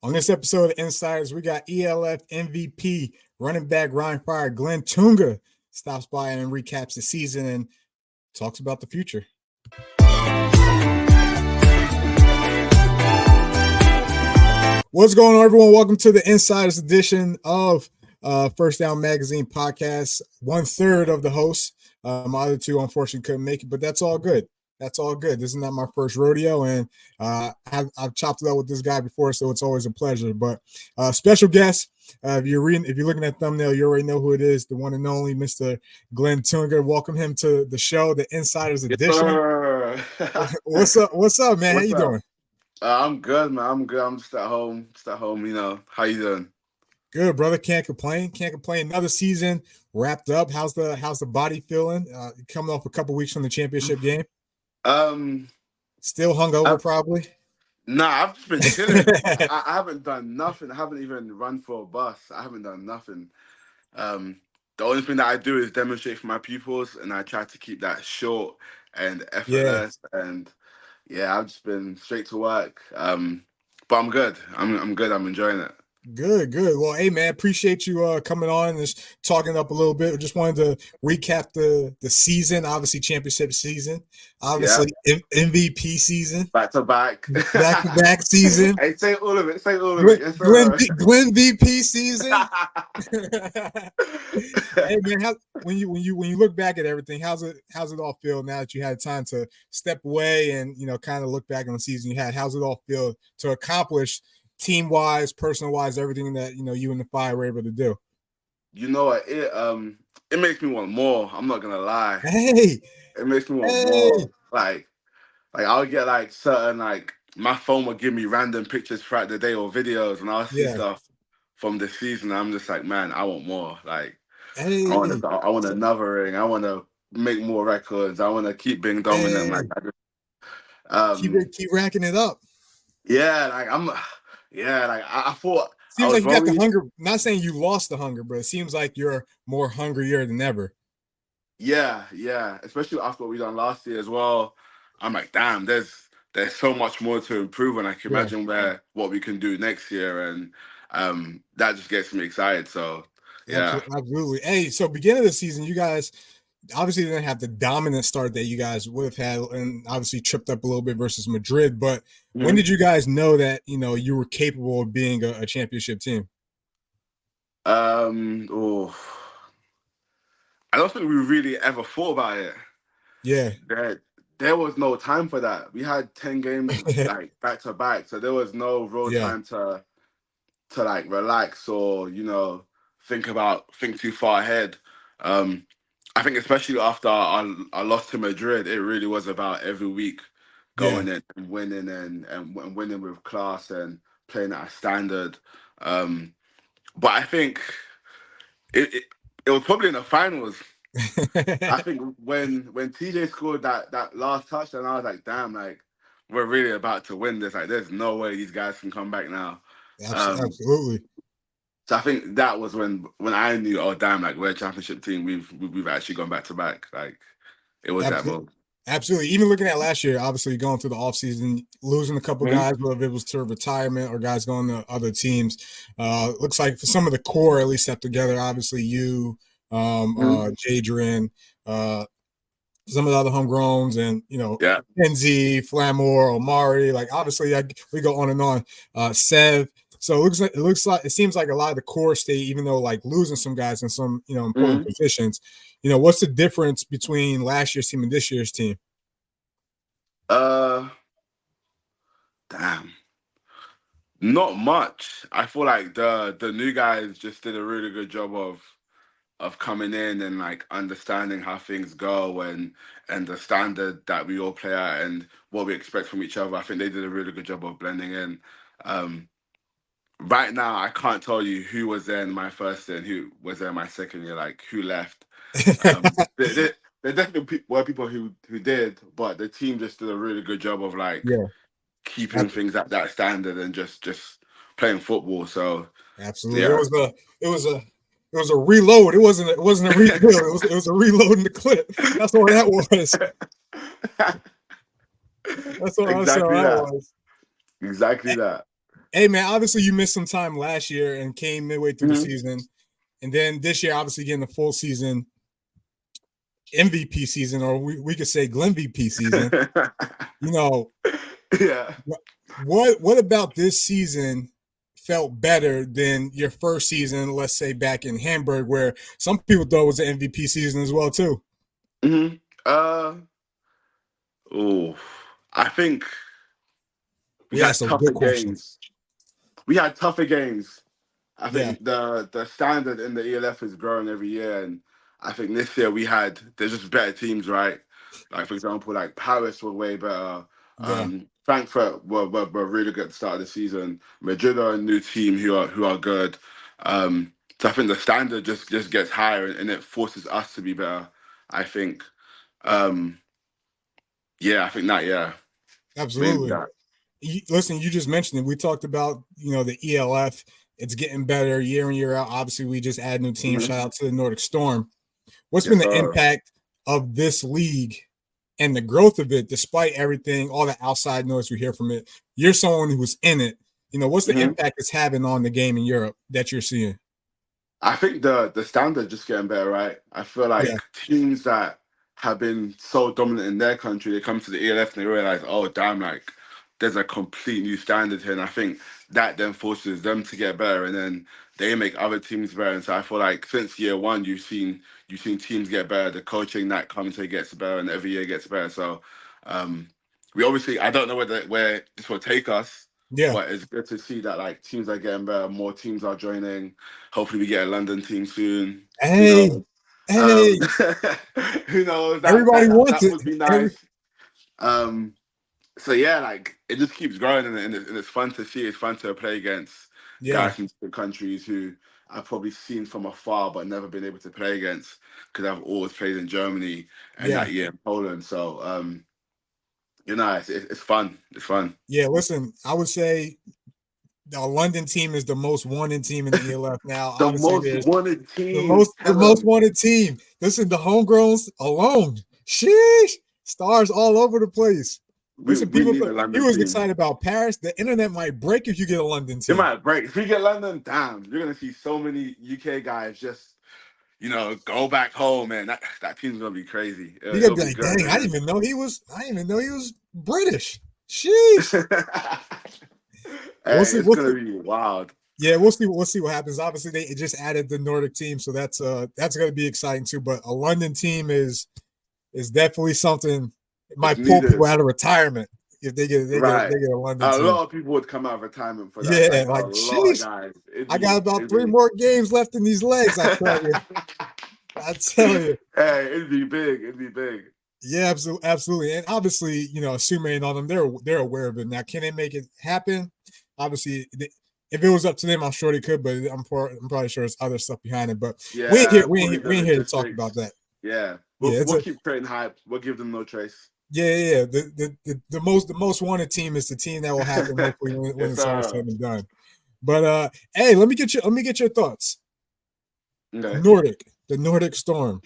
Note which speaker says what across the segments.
Speaker 1: On this episode of Insiders, we got ELF MVP running back Rhein Glen Toonga stops by and recaps the season and talks about the future. What's going on, everyone? Welcome to the Insiders edition of First Down Magazine podcast. 1/3 of the hosts. My other two, unfortunately, couldn't make it, but that's all good. That's all good. This is not my first rodeo, and I've chopped it up with this guy before, so it's always a pleasure. But special guest, if you're looking at the thumbnail, you already know who it is, the one and only Mr. Glen Toonga. Welcome him to the show, the Insiders edition. What's up, man? How you doing?
Speaker 2: I'm good, man. I'm good. I'm just at home. You know, how you doing?
Speaker 1: Good, brother. Can't complain. Another season wrapped up. How's the body feeling? Coming off a couple weeks from the championship game. Still hungover, probably.
Speaker 2: Nah, I've just been chilling. I haven't done nothing. I haven't even run for a bus. I haven't done nothing. The only thing that I do is demonstrate for my pupils, and I try to keep that short and effortless. Yeah. And yeah, I've just been straight to work. But I'm good. I'm good. I'm enjoying it.
Speaker 1: Good. Well, hey, man, appreciate you coming on and just talking up a little bit. Just wanted to recap the season, obviously championship season, obviously MVP season.
Speaker 2: Back to back
Speaker 1: season.
Speaker 2: Hey, say all of it. Yes,
Speaker 1: GlenVP season. Hey, man, when you look back at everything, how's it all feel now that you had time to step away and, you know, kind of look back on the season you had? How's it all feel to accomplish team-wise, personal-wise, everything that, you know, you and the Fire were able to do?
Speaker 2: You know what? It makes me want more. I'm not gonna lie.
Speaker 1: Hey,
Speaker 2: it makes me want more. Like I'll get like certain, like, my phone will give me random pictures throughout the day or videos, and I'll see stuff from the season. I'm just like, man, I want more. Like, I want another ring. I want to make more records. I want to keep being dominant. Like,
Speaker 1: keep racking it up.
Speaker 2: Yeah, like I thought.
Speaker 1: Seems like you got the hunger. Not saying you lost the hunger, but it seems like you're more hungrier than ever.
Speaker 2: Yeah. Especially after what we done last year as well. I'm like, damn, there's so much more to improve, and I can imagine what we can do next year, and that just gets me excited. So yeah,
Speaker 1: absolutely. Hey, so beginning of the season, you guys obviously didn't have the dominant start that you guys would have had, and obviously tripped up a little bit versus Madrid. But when did you guys know that, you know, you were capable of being a championship team?
Speaker 2: I don't think we really ever thought about it.
Speaker 1: Yeah.
Speaker 2: There was no time for that. We had 10 games like back to back, so there was no real time to like relax or, you know, think too far ahead. I think especially after I lost to Madrid, it really was about every week going in and winning and winning with class and playing at a standard. But I think it was probably in the finals. I think when TJ scored that last touchdown, I was like, damn, like, we're really about to win this. Like, there's no way these guys can come back now.
Speaker 1: Absolutely.
Speaker 2: So I think that was when I knew, oh damn, like, we're a championship team. We've actually gone back to back. Like, it was that moment.
Speaker 1: Absolutely. Even looking at last year, obviously going through the offseason, losing a couple guys, whether it was to retirement or guys going to other teams. Looks like for some of the core at least stepped together. Obviously you, Jadrian, some of the other homegrowns, and, you know, Kenzie, Flamore, Omari. Like, obviously we go on and on. Sev. So it seems like a lot of the core stay, even though like losing some guys in some, you know, important positions. You know, what's the difference between last year's team and this year's team?
Speaker 2: Damn. Not much. I feel like the new guys just did a really good job of coming in and like understanding how things go and the standard that we all play at and what we expect from each other. I think they did a really good job of blending in. Right now, I can't tell you who was there in my first year and who was there in my second year, like who left. There definitely were people who did, but the team just did a really good job of like keeping things at that standard and just playing football. So
Speaker 1: absolutely, it was a reload. It wasn't a rebuild. It was a reload in the clip. That's what that was. That's what
Speaker 2: exactly
Speaker 1: that was.
Speaker 2: Exactly that.
Speaker 1: Hey man, obviously you missed some time last year and came midway through the season, and then this year obviously getting the full season MVP season, or we could say GlenVP season. You know,
Speaker 2: Yeah.
Speaker 1: what about this season felt better than your first season, let's say back in Hamburg, where some people thought it was an MVP season as well too?
Speaker 2: Mm-hmm. Oh, I think we
Speaker 1: We had
Speaker 2: had
Speaker 1: some good
Speaker 2: tougher
Speaker 1: questions.
Speaker 2: games. We had tougher games. I
Speaker 1: Yeah,
Speaker 2: think the standard in the ELF is growing every year, and I think this year there's just better teams, right? Like for example, like Paris were way better.
Speaker 1: yeah,
Speaker 2: Frankfurt were really good at the start of the season. Madrid are a new team who are good. So I think the standard just gets higher, and it forces us to be better. I think. Um, yeah, I think that. Yeah, mainly
Speaker 1: absolutely.
Speaker 2: that.
Speaker 1: Listen, you just mentioned it. We talked about the ELF. It's getting better year in year out. Obviously, we just add new teams.
Speaker 2: Hmm.
Speaker 1: Shout out to the Nordic Storm. What's been
Speaker 2: Yes,
Speaker 1: the
Speaker 2: sir.
Speaker 1: impact of this league and the growth of it, despite everything, all the outside noise we hear from it? You're someone who's in it. What's the
Speaker 2: Hmm.
Speaker 1: impact it's having on the game in Europe that you're seeing?
Speaker 2: I think the standard just getting better, right? I feel
Speaker 1: Yeah,
Speaker 2: like teams that have been so dominant in their country, they come to the ELF and they realize, oh damn, like there's a complete new standard here. And I think that then forces them to get better, and then they make other teams better. And so I feel like since year one, you've seen teams get better. The coaching that commentary gets better, and every year gets better. So um, we obviously, I don't know where this will take us,
Speaker 1: yeah.
Speaker 2: but it's good to see that like teams are getting better, more teams are joining. Hopefully, we get a London team soon. Who
Speaker 1: Hey,
Speaker 2: knows? Um,
Speaker 1: hey.
Speaker 2: who knows? That
Speaker 1: Everybody
Speaker 2: that that,
Speaker 1: wants
Speaker 2: that
Speaker 1: it.
Speaker 2: would be nice. Um, so yeah, like it just keeps growing, and it's fun to see. It's fun to play against
Speaker 1: Yeah,
Speaker 2: guys from different countries who I've probably seen from afar, but never been able to play against because I've always played in Germany and
Speaker 1: yeah,
Speaker 2: that year in Poland. So it's fun. It's fun.
Speaker 1: yeah. Listen, I would say the London team is the most wanted team in the ELF now.
Speaker 2: The
Speaker 1: Obviously,
Speaker 2: most
Speaker 1: there's
Speaker 2: wanted
Speaker 1: the
Speaker 2: team.
Speaker 1: most
Speaker 2: Tell them
Speaker 1: wanted team. Listen, the homegrowns alone. Sheesh. Stars all over the place.
Speaker 2: we
Speaker 1: Listen,
Speaker 2: we need a
Speaker 1: he
Speaker 2: London
Speaker 1: was
Speaker 2: team.
Speaker 1: excited about Paris. The internet might break if you get a London
Speaker 2: It
Speaker 1: team.
Speaker 2: might break. If we get London, damn, you're gonna see so many UK guys just go back home, man. That team's gonna be crazy.
Speaker 1: You're
Speaker 2: It'll
Speaker 1: gonna be
Speaker 2: be
Speaker 1: like,
Speaker 2: good,
Speaker 1: dang,
Speaker 2: man.
Speaker 1: I didn't even know he was British. Sheesh. We'll
Speaker 2: Hey,
Speaker 1: see.
Speaker 2: it's gonna be wild.
Speaker 1: Yeah, we'll see. We'll see what happens. Obviously, they just added the Nordic team, so that's going to be exciting too. But a London team is definitely something. It
Speaker 2: It's
Speaker 1: might pull
Speaker 2: needed,
Speaker 1: people out of retirement if
Speaker 2: right?
Speaker 1: they get a London
Speaker 2: A
Speaker 1: team.
Speaker 2: lot of people would come out of retirement for that.
Speaker 1: Yeah,
Speaker 2: Like a
Speaker 1: like
Speaker 2: lot of
Speaker 1: sheesh,
Speaker 2: guys.
Speaker 1: I got about
Speaker 2: It'd
Speaker 1: three
Speaker 2: be.
Speaker 1: more games left in these legs. I tell you, I tell you.
Speaker 2: Hey, it'd be big. It'd be big.
Speaker 1: Yeah, absolutely, absolutely. And obviously, assuming on them, they're aware of it. Now, can they make it happen? Obviously, if it was up to them, I'm sure they could. But I'm probably sure there's other stuff behind it. But we ain't
Speaker 2: Yeah,
Speaker 1: here. We ain't
Speaker 2: probably
Speaker 1: here,
Speaker 2: the
Speaker 1: we ain't here to talk about
Speaker 2: logistics.
Speaker 1: that.
Speaker 2: Yeah, we'll
Speaker 1: Yeah, it's
Speaker 2: we'll
Speaker 1: a
Speaker 2: keep creating hype. We'll give them no trace.
Speaker 1: yeah. The most wanted team is the team that will happen. Hopefully, when
Speaker 2: Yes,
Speaker 1: it's all
Speaker 2: sir.
Speaker 1: said and done. But hey, let me get your thoughts.
Speaker 2: Okay.
Speaker 1: The Nordic Storm.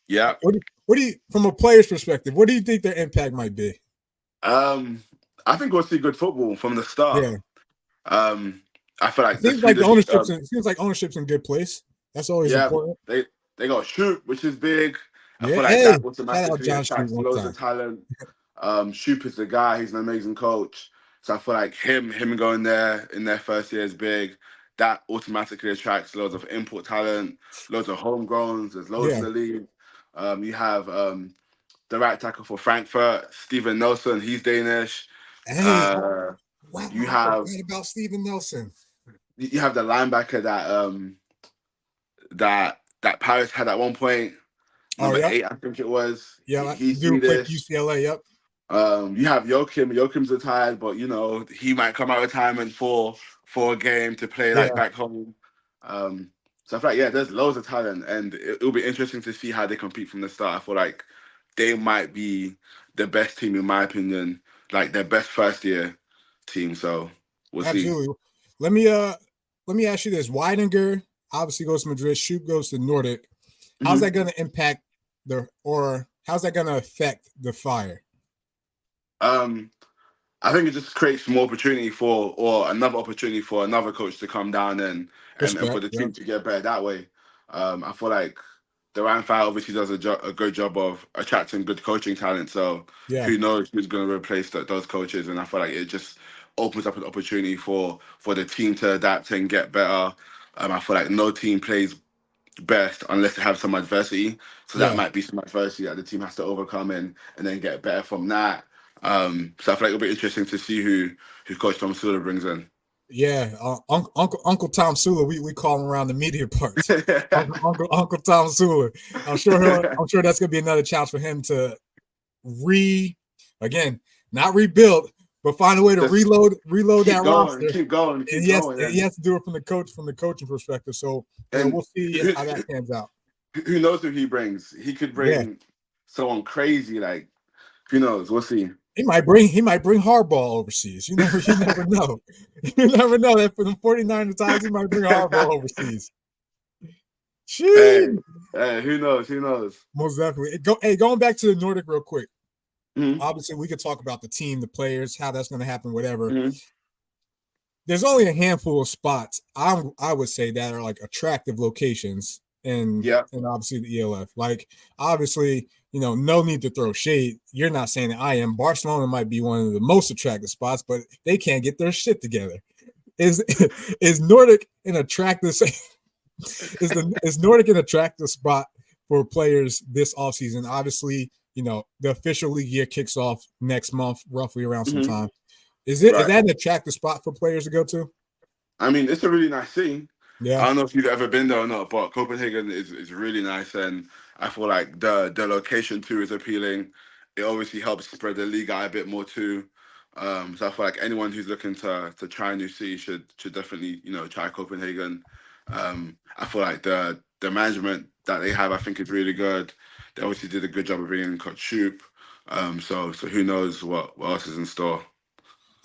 Speaker 2: Yeah.
Speaker 1: What do you, from a player's perspective, what do you think their impact might be?
Speaker 2: Um, I think we'll see good football from the start.
Speaker 1: Yeah,
Speaker 2: Um, I feel
Speaker 1: it
Speaker 2: like the
Speaker 1: seems like
Speaker 2: Swedish.
Speaker 1: it seems like ownership's in good place. That's always
Speaker 2: Yeah,
Speaker 1: important.
Speaker 2: they got shoot, which is big. I
Speaker 1: Yeah,
Speaker 2: feel like
Speaker 1: hey,
Speaker 2: that
Speaker 1: shout out
Speaker 2: automatically
Speaker 1: John Street
Speaker 2: attracts
Speaker 1: one
Speaker 2: loads
Speaker 1: time.
Speaker 2: of talent. Shoop is the guy. He's an amazing coach. So I feel like him going there in their first year is big. That automatically attracts loads of import talent, loads of homegrowns. There's loads in
Speaker 1: Yeah,
Speaker 2: the league. You have the right tackle for Frankfurt, Steven Nelson. He's Danish.
Speaker 1: hey,
Speaker 2: Uh,
Speaker 1: wow,
Speaker 2: you
Speaker 1: I
Speaker 2: have
Speaker 1: forgot about Steven Nelson.
Speaker 2: you have the linebacker that Paris had at one point,
Speaker 1: Oh,
Speaker 2: number
Speaker 1: yep,
Speaker 2: 8, I think it was.
Speaker 1: yeah,
Speaker 2: He's
Speaker 1: dude played for
Speaker 2: Swedish.
Speaker 1: UCLA. Yep,
Speaker 2: You have Joachim. Joachim's retired, but he might come out of retirement for a game to play like
Speaker 1: yeah,
Speaker 2: back home. Um, so I feel like there's loads of talent, and it'll be interesting to see how they compete from the start. I feel like they might be the best team in my opinion, like their best first year team. So we'll see.
Speaker 1: absolutely. Let me ask you this: Weidinger obviously goes to Madrid. Shoop goes to Nordic. How's
Speaker 2: Hmm.
Speaker 1: that going to impact how's that going to affect the Fire?
Speaker 2: Um, I think it just creates more opportunity or another opportunity for another coach to come down and for
Speaker 1: Respect.
Speaker 2: the
Speaker 1: Yeah.
Speaker 2: team to get better that way. I feel like the Rhein obviously does a good job of attracting good coaching talent. So
Speaker 1: Yeah.
Speaker 2: who knows who's going to replace those coaches? And I feel like it just opens up an opportunity for the team to adapt and get better. I feel like no team plays best unless they have some adversity. So that
Speaker 1: Yeah.
Speaker 2: might be some adversity that the team has to overcome and then get better from that. So I feel like it'll be interesting to see who Coach Tom Sula brings in.
Speaker 1: Yeah, Uncle Tom Sula, we call him around the media parts. Uncle Tom Sula. I'm sure that's gonna be another challenge for him to again, not rebuild, but find a way to
Speaker 2: Just
Speaker 1: reload that roster.
Speaker 2: keep going,
Speaker 1: And
Speaker 2: keep going,
Speaker 1: he has to do it from the coaching perspective. So
Speaker 2: and
Speaker 1: we'll see how that pans out.
Speaker 2: who knows who he brings? He could
Speaker 1: Yeah,
Speaker 2: bring someone crazy. Like who knows? We'll see.
Speaker 1: he might bring Hardball overseas. You never know. You never know that for the 49 times he might bring Hardball overseas.
Speaker 2: Hey,
Speaker 1: Sheesh.
Speaker 2: hey, who knows? Who knows?
Speaker 1: Most definitely. Going back to the Nordic real quick.
Speaker 2: Mm-hmm.
Speaker 1: Obviously, we could talk about the team, the players, how that's going to happen, whatever.
Speaker 2: Mm-hmm.
Speaker 1: There's only a handful of spots I would say that are like attractive locations, and obviously the ELF. Like obviously, no need to throw shade. You're not saying that I am. Barcelona might be one of the most attractive spots, but they can't get their shit together. Is Nordic an attractive? Is Nordic an attractive spot for players this offseason? Obviously, the official league year kicks off next month, roughly around some time. Is that an attractive spot for players to go to?
Speaker 2: I mean, it's a really nice city.
Speaker 1: Yeah.
Speaker 2: I don't know if you've ever been there or not, but Copenhagen is really nice, and I feel like the location too is appealing. It obviously helps spread the league out a bit more too. So I feel like anyone who's looking to try a new city should definitely try Copenhagen. I feel like the management that they have, I think, is really good. They obviously did a good job of bringing in Coach Shoop. So who knows what else is in store.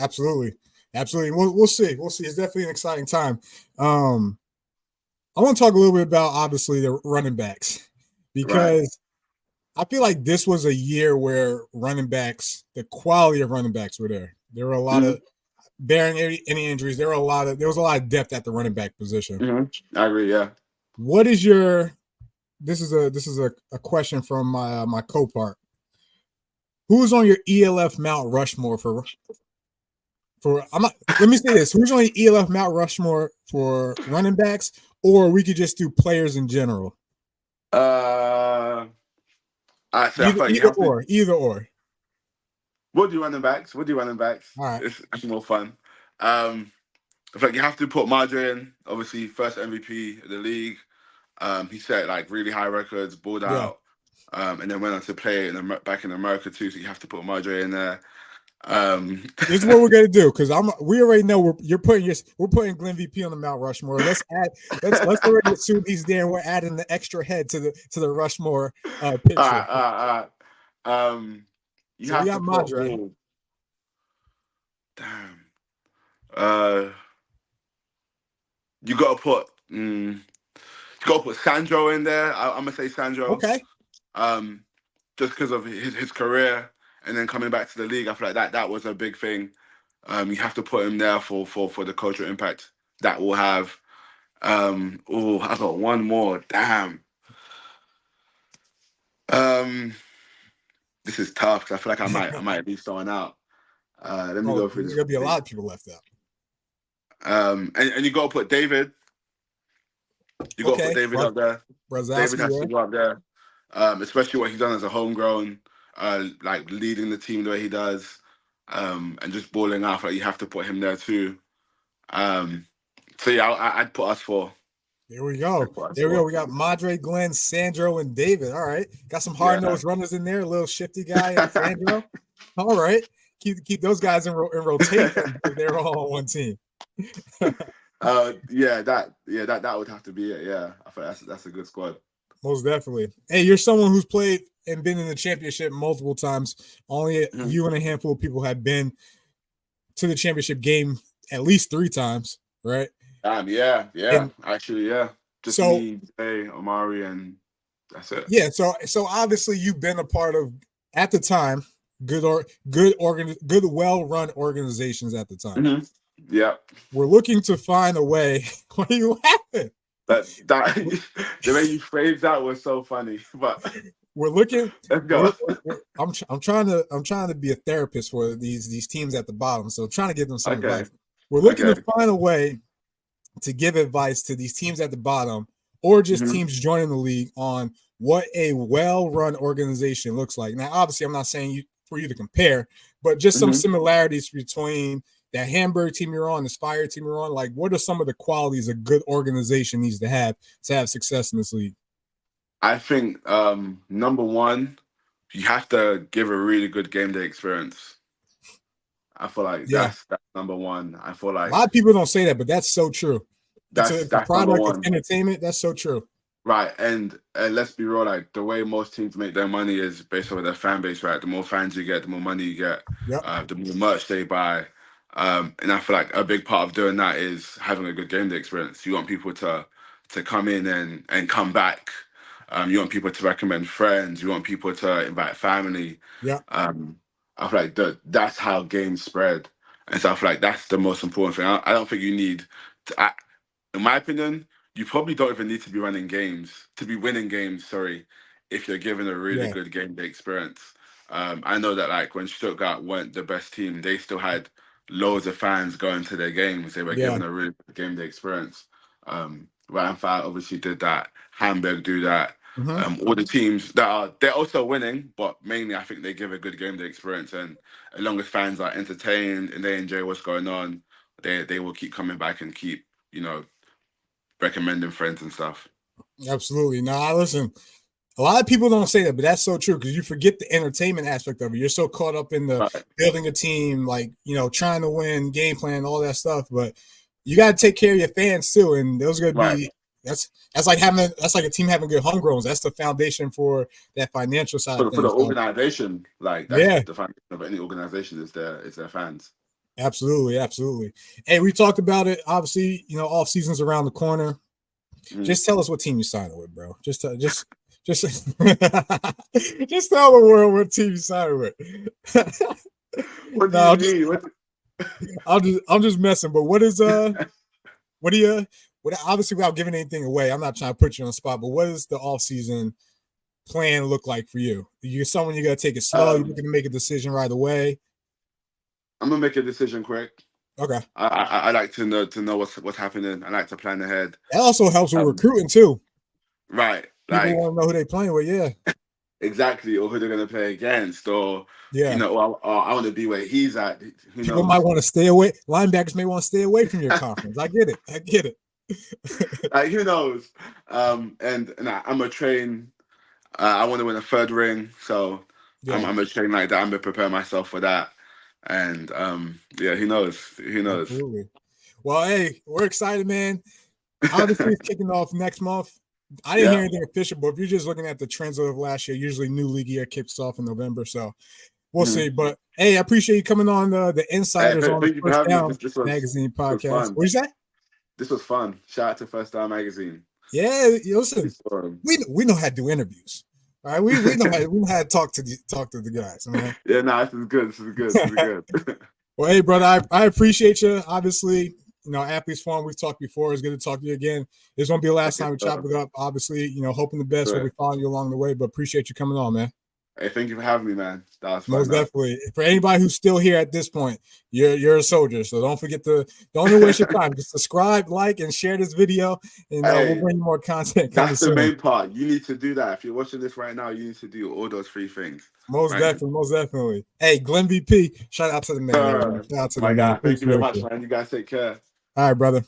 Speaker 1: Absolutely. We'll see. It's definitely an exciting time. I want to talk a little bit about obviously the running backs, because I feel like this was a year where the quality of running backs were there. There were a lot of, bearing any injuries, there was a lot of depth at the running back position.
Speaker 2: I agree. Yeah.
Speaker 1: What is this is a question from my co-part. Who's on your ELF Mount Rushmore let me say this. Who's on your ELF Mount Rushmore for running backs, or we could just do players in general?
Speaker 2: So
Speaker 1: Either or.
Speaker 2: We'll do running backs. All
Speaker 1: right.
Speaker 2: It's more fun. I feel like you have to put Madre in, obviously first MVP of the league. He set like really high records, balled out, and then went on to play back in America too. So you have to put Madre in there.
Speaker 1: This is what we're gonna do, because we already know we're putting GlenVP on the Mount Rushmore. Let's already assume he's there, and we're adding the extra head to the Rushmore picture.
Speaker 2: All right. You have to put
Speaker 1: Madre.
Speaker 2: Damn. You gotta put Sandro in there. I'm gonna say Sandro.
Speaker 1: Okay.
Speaker 2: Just because of his career and then coming back to the league, I feel like that was a big thing. You have to put him there for the cultural impact that will have. I got one more. Damn. This is tough because I feel like I might leave someone out. Let me go through this.
Speaker 1: There's gonna be a lot of people left out.
Speaker 2: And you got to put David. You got to put David up there. David has to go up there, especially what he's done as a homegrown, like leading the team the way he does, and just balling out. Like you have to put him there too. So yeah, I'd put us four.
Speaker 1: There we go. We got Madre, Glenn, Sandro, and David. All right, got some hard-nosed runners in there. A little shifty guy, and Sandro. All right, keep those guys in rotation if they're all on one team.
Speaker 2: That would have to be it. Yeah, I think that's a good squad.
Speaker 1: Most definitely. Hey, you're someone who's played and been in the championship multiple times. Only you and a handful of people have been to the championship game at least 3 times, right?
Speaker 2: Actually, yeah. Just me, Jay, Omari, and that's it.
Speaker 1: Yeah, so obviously you've been a part of, at the time, good well-run organizations at the time.
Speaker 2: Mm-hmm. Yeah.
Speaker 1: We're looking to find a way. What are you laughing?
Speaker 2: That the way you phrased that was so funny. But
Speaker 1: we're looking.
Speaker 2: Let's go.
Speaker 1: I'm trying to be a therapist for these teams at the bottom. So I'm trying to give them some advice.
Speaker 2: Okay.
Speaker 1: We're looking to find a way to give advice to these teams at the bottom, or just teams joining the league, on what a well-run organization looks like. Now, obviously, I'm not saying for you to compare, but just some similarities between that Hamburg team you're on, this Fire team you're on. Like, what are some of the qualities a good organization needs to have success in this league?
Speaker 2: I think number one, you have to give a really good game day experience. I feel like that's number one. I feel like
Speaker 1: a lot of people don't say that, but that's so true.
Speaker 2: That's
Speaker 1: a product, it's entertainment. That's so true.
Speaker 2: Right, and let's be real. Like, the way most teams make their money is based on their fan base. Right, the more fans you get, the more money you get. The more merch they buy. And I feel like a big part of doing that is having a good game day experience. You want people to come in and come back. You want people to recommend friends. You want people to invite family. I feel like that's how games spread. And so I feel like that's the most important thing. I don't think you need to, in my opinion, you probably don't even need to be winning games, if you're given a really good game day experience. I know that, like, when Stuttgart weren't the best team, they still had loads of fans going to their games. They were given a really good game day experience. Rhein obviously did that. Hamburg do that. All the teams they're also winning, but mainly I think they give a good game day experience. And as long as fans are entertained and they enjoy what's going on, they will keep coming back and keep, recommending friends and stuff.
Speaker 1: Absolutely. Now, listen, a lot of people don't say that, but that's so true, because you forget the entertainment aspect of it. You're so caught up in the building a team, like, trying to win, game plan, all that stuff. But you got to take care of your fans too, and those are going to be that's like a team having good homegrowns. That's the foundation for that financial side
Speaker 2: for the organization. Like, that's the foundation of any organization is their fans.
Speaker 1: Absolutely. Hey, we talked about it. Obviously, off season's around the corner. Just tell us what team you signing with, bro. Just just tell the world what team you signing with.
Speaker 2: What do you mean?
Speaker 1: I'm just messing. But what obviously, without giving anything away, I'm not trying to put you on the spot, but what does the offseason plan look like for you? You're someone you got to take it slow. You're looking to make a decision right away.
Speaker 2: I'm gonna make a decision quick.
Speaker 1: Okay.
Speaker 2: I like to know what's happening. I like to plan ahead.
Speaker 1: That also helps with recruiting too.
Speaker 2: Right.
Speaker 1: People want to know who they're playing with.
Speaker 2: Exactly, or who they're gonna play against, or or I want to be where he's at.
Speaker 1: People might want to stay away. Linebackers may want to stay away from your conference. I get it.
Speaker 2: Like, who knows? And I'm a train. I want to win a third ring, so I'm a train like that. I'm gonna prepare myself for that. And who knows?
Speaker 1: Absolutely. Well, hey, we're excited, man. Obviously, it's kicking off next month. I didn't hear anything official, but if you're just looking at the trends of last year, usually new league year kicks off in November. So we'll see. But hey, I appreciate you coming on the Insiders on the First Down Magazine podcast. What did you say?
Speaker 2: This was fun. Shout out to First Down Magazine.
Speaker 1: Yeah, listen, we know how to do interviews. All right, we know how to talk to the guys, man.
Speaker 2: Yeah, this is good. This is good.
Speaker 1: Well, hey, brother, I appreciate you. Obviously, Athletes Forum, we've talked before. It's good to talk to you again. This won't be the last time we chop it up. Obviously, hoping the best. We'll be following you along the way, but apprять you coming on, man.
Speaker 2: Hey, thank you for having me, man. That was fun.
Speaker 1: Most definitely. For anybody who's still here at this point, you're a soldier. So don't forget don't waste your time. Just subscribe, like, and share this video, and we'll bring you more content.
Speaker 2: That's the main part. You need to do that. If you're watching this right now, you need to do all those 3 things.
Speaker 1: Most definitely. Hey, GlenVP, shout out to the man. Shout out to the man.
Speaker 2: Thank you very much, man. You guys take care.
Speaker 1: All right, brother.